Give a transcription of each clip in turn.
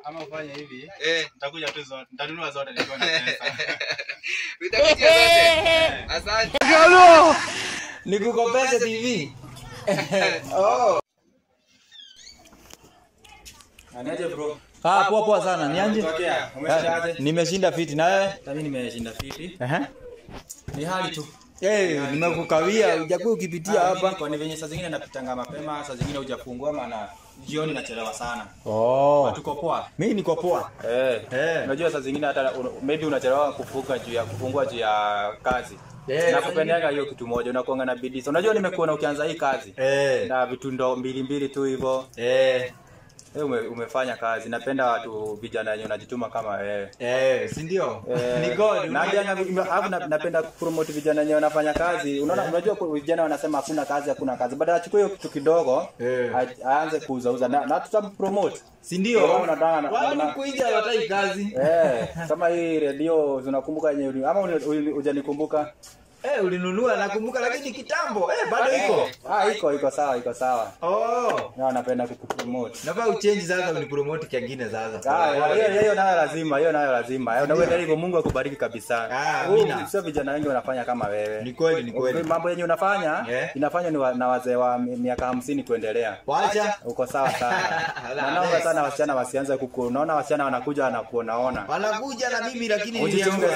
Ama ufanye hivi. Nitakuja tu zote. Nitanunua zote nikiwa na pesa. Nitakuja zote. Asante. Halo. Nikukopesha TV. Oh. Anaje bro? Poa sana. Nianje? Umeshindaje? Nimeshinda fiti na wewe? Mimi nimeshinda fiti. Ni hali tu. Nimekukawia hujakuwa ukipitia hapa. Kwa ni venye saa zingine napitanga mapema, saa zingine hujafungua maana jioni nachelewa sana. Tuko poa. Mimi niko poa. Unajua saa zingine hata maybe unachelewa kufungua juu ya kazi. Nakupendaga hiyo kitu moja, unakuanga na bidii. Unajua nimekuona ukianza hii kazi. Na vitu ndo mbili tu hivyo. Umefanya kazi. Napenda watu vijana wenye wanajituma kama wewe. Si ndio? Ni God. Napenda kupromote vijana wenye wanafanya kazi. Unajua vijana wanasema hakuna kazi. Baada achukue hiyo kitu kidogo, aanze kuuza na tutampromote. Si ndio? Wao kuingia hawataki kazi. Kama hii radio unakumbuka yenyewe ama hujanikumbuka? Ulinunua nakumbuka lakini kitambo. Bado iko sawa. Na napenda kukupromote. Nafaa uchange sasa unipromote kingine sasa. Hiyo nayo lazima. Unaweza hivyo Mungu akubariki kabisa. Sio vijana wengi wanafanya kama wewe. Ni kweli. Mambo yenyewe unafanya inafanywa na wazee wa miaka 50 kuendelea. Wacha. Uko sawa sana. Naomba sana wasichana wasianze unaona wasichana wanakuja na kuonaona. Wanakuja na mimi lakini ujichunge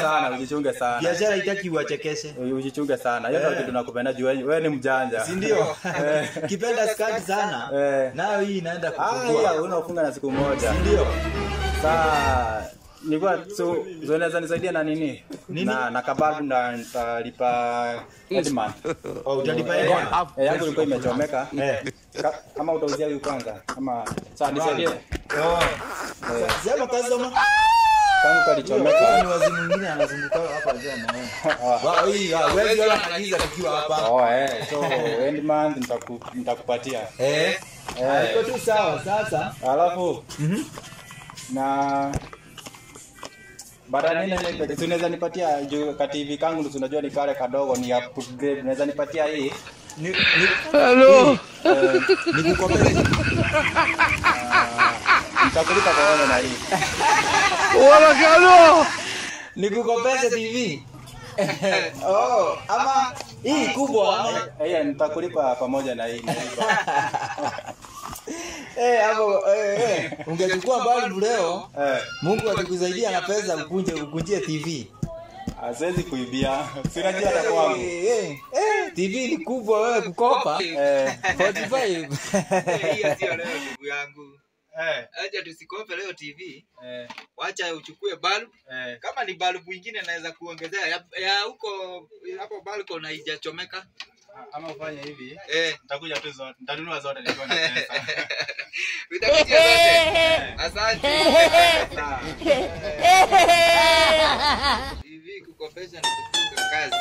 sana. Biashara haitaki uwachekeshe. Ujichunge sana. Hiyo ndio kitu tunakupenda juu wewe ni mjanja. Si ndio? Kipenda skati sana. Nayo hii inaenda kufungua. Unafunga na siku moja. Si ndio? Sasa nilikuwa unaweza nisaidia na nini? Na kababu na nitalipa Edman. Utalipa Edman? Yangu ilikuwa imechomeka. Kama utauzia huyu kwanza ama sasa nisaidie. Sema kazi kama kwangu kalichomeka. Ni wazimu mwingine anazunguka hapa nje anaona. Wewe wala kanisa tukiwa hapa. So Edman nitakupatia. Iko tu sawa sasa. Alafu na baada nini tunaweza nipatia juu ka TV kangu tunajua ni kale kadogo ni upgrade, naweza nipatia hii. Hello. Nikukopesha. Nitakulipa kwa wewe na hii. Wala kalo. Nikukopesha TV. Ama hii kubwa. Nitakulipa pamoja na hii. Hapo ungechukua bulb leo, Mungu akikusaidia na pesa ukunjie TV. Siwezi kuibia. Sina njia hata kwangu. TV ni kubwa wewe kukopa. 45. Hiyo sio leo ndugu yangu. Acha tusikope leo TV. Wacha uchukue bulb. Kama ni bulb nyingine naweza kuongezea ya huko hapo balcony haijachomeka. Ama ufanye hivi. Nitakuja tu zote. Nitanunua zote nikiwa na pesa. Nitakuja zote. Asante. TV kukopesha na kufunga kazi.